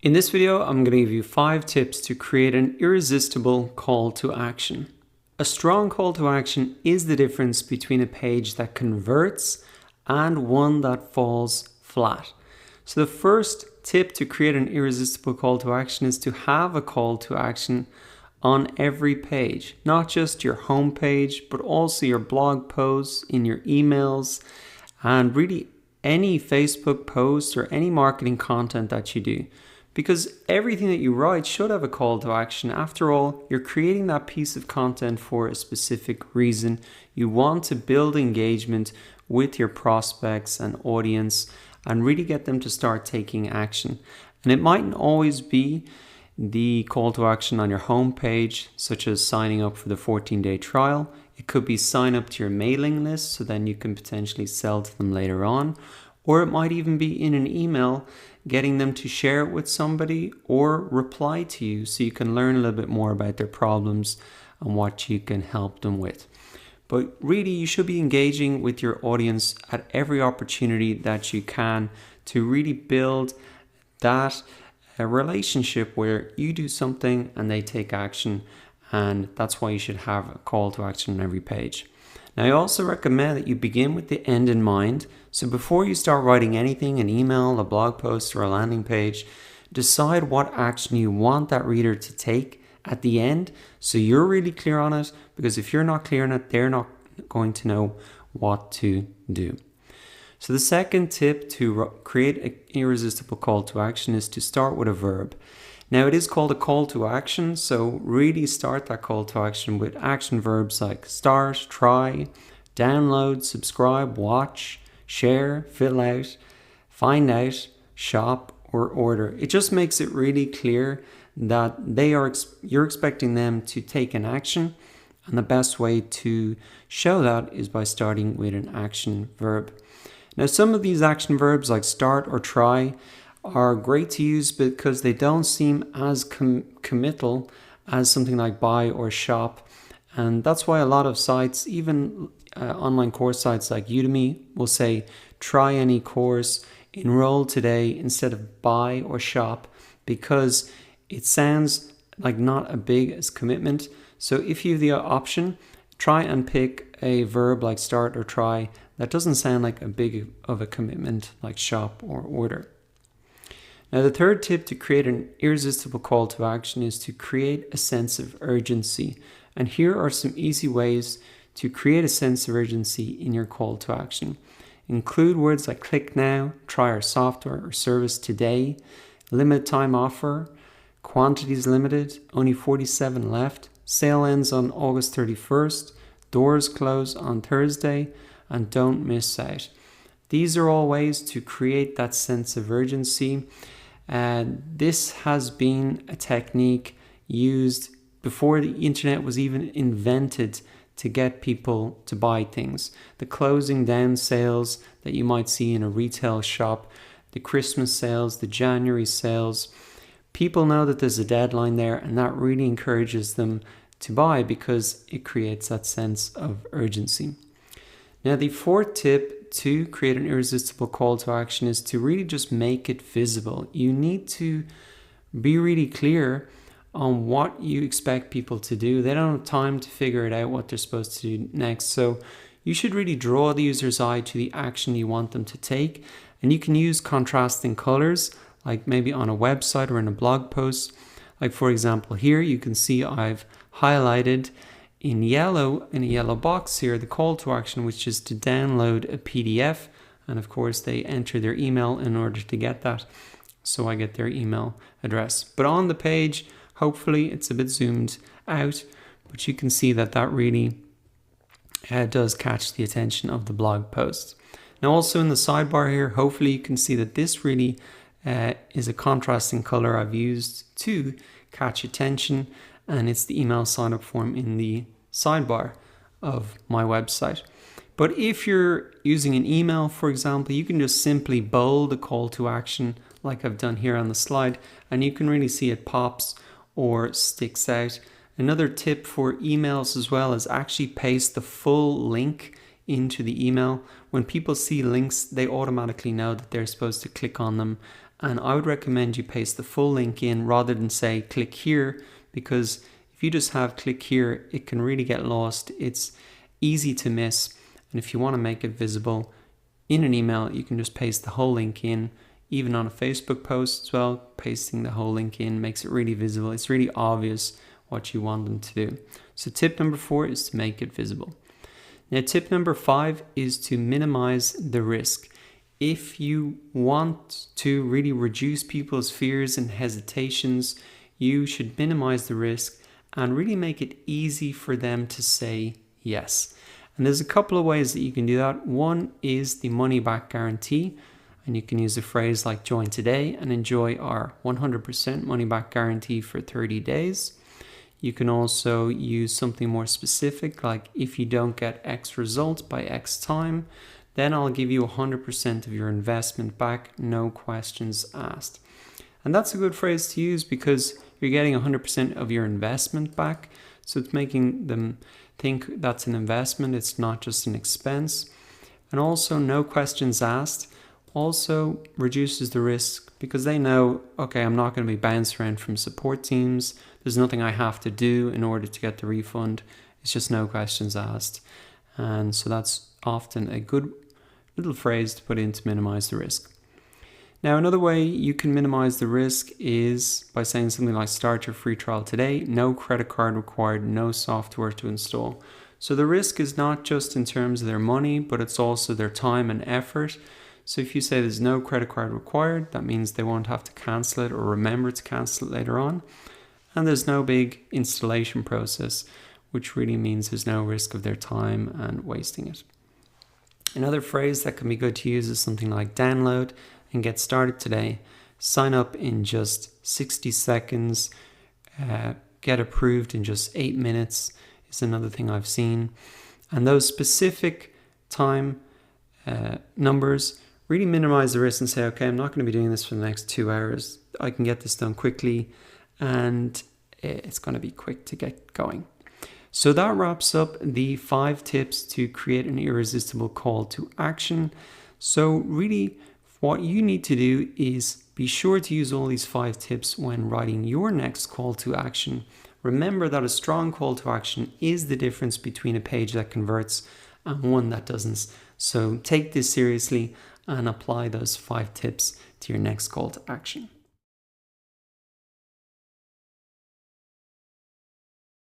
In this video, I'm going to give you 5 tips to create an irresistible call to action. A strong call to action is the difference between a page that converts and one that falls flat. So the first tip to create an irresistible call to action is to have a call to action on every page, not just your home page, but also your blog posts, in your emails, and really any Facebook post or any marketing content that you do. Because everything that you write should have a call to action. After all, you're creating that piece of content for a specific reason. You want to build engagement with your prospects and audience and really get them to start taking action. And it mightn't always be the call to action on your homepage, such as signing up for the 14-day trial. It could be sign up to your mailing list so then you can potentially sell to them later on. Or it might even be in an email, getting them to share it with somebody or reply to you so you can learn a little bit more about their problems and what you can help them with. But really, you should be engaging with your audience at every opportunity that you can to really build that relationship where you do something and they take action, and that's why you should have a call to action on every page. Now, I also recommend that you begin with the end in mind. So before you start writing anything, an email, a blog post, or a landing page, decide what action you want that reader to take at the end so you're really clear on it, because if you're not clear on it, they're not going to know what to do. So the second tip to create an irresistible call to action is to start with a verb. Now, it is called a call to action, so really start that call to action with action verbs like start, try, download, subscribe, watch, share, fill out, find out, shop, or order. It just makes it really clear that you're expecting them to take an action, and the best way to show that is by starting with an action verb. Now, some of these action verbs like start or try are great to use because they don't seem as committal as something like buy or shop. And that's why a lot of sites, even online course sites like Udemy, will say try any course, enroll today instead of buy or shop, because it sounds like not a big commitment. So if you have the option, try and pick a verb like start or try that doesn't sound like a big of a commitment like shop or order. Now, the third tip to create an irresistible call to action is to create a sense of urgency. And here are some easy ways to create a sense of urgency in your call to action. Include words like click now, try our software or service today, limited time offer, quantities limited, only 47 left, sale ends on August 31st, doors close on Thursday, and don't miss out. These are all ways to create that sense of urgency. This has been a technique used before the internet was even invented to get people to buy things. The closing down sales that you might see in a retail shop, the Christmas sales, the January sales. People know that there's a deadline there, and that really encourages them to buy because it creates that sense of urgency. Now, the fourth tip to create an irresistible call to action is to really just make it visible. You need to be really clear on what you expect people to do. They don't have time to figure it out what they're supposed to do next. So you should really draw the user's eye to the action you want them to take. And you can use contrasting colors, like maybe on a website or in a blog post. Like, for example, here you can see I've highlighted in yellow, in a yellow box here, the call to action, which is to download a PDF. And of course, they enter their email in order to get that. So I get their email address. But on the page, hopefully it's a bit zoomed out, but you can see that that really does catch the attention of the blog post. Now, also in the sidebar here, hopefully you can see that this really is a contrasting color I've used to catch attention, and it's the email sign up form in the sidebar of my website. But if you're using an email, for example, you can just simply bold the call to action like I've done here on the slide, and you can really see it pops or sticks out. Another tip for emails as well is actually paste the full link into the email. When people see links, they automatically know that they're supposed to click on them And I would recommend you paste the full link in rather than say click here, because if you just have click here, it can really get lost. It's easy to miss. And if you want to make it visible in an email, you can just paste the whole link in. Even on a Facebook post as well, pasting the whole link in makes it really visible. It's really obvious what you want them to do. So tip number 4 is to make it visible. Now tip number 5 is to minimize the risk. If you want to really reduce people's fears and hesitations, you should minimize the risk and really make it easy for them to say yes. And there's a couple of ways that you can do that. One is the money back guarantee. And you can use a phrase like join today and enjoy our 100% money back guarantee for 30 days. You can also use something more specific, like if you don't get X result by X time, then I'll give you 100% of your investment back, no questions asked. And that's a good phrase to use because you're getting 100% of your investment back. So it's making them think that's an investment, it's not just an expense. And also no questions asked also reduces the risk because they know, okay, I'm not going to be bounced around from support teams. There's nothing I have to do in order to get the refund. It's just no questions asked. And so that's often a good little phrase to put in to minimize the risk. Now, another way you can minimize the risk is by saying something like start your free trial today, no credit card required, no software to install. So the risk is not just in terms of their money, but it's also their time and effort. So if you say there's no credit card required, that means they won't have to cancel it or remember to cancel it later on. And there's no big installation process, which really means there's no risk of their time and wasting it. Another phrase that can be good to use is something like download and get started today. Sign up in just 60 seconds, get approved in just 8 minutes is another thing I've seen. And those specific time numbers really minimize the risk and say, okay, I'm not going to be doing this for the next 2 hours. I can get this done quickly and it's going to be quick to get going. So that wraps up the 5 tips to create an irresistible call to action. So really what you need to do is be sure to use all these 5 tips when writing your next call to action. Remember that a strong call to action is the difference between a page that converts and one that doesn't. So take this seriously and apply those 5 tips to your next call to action.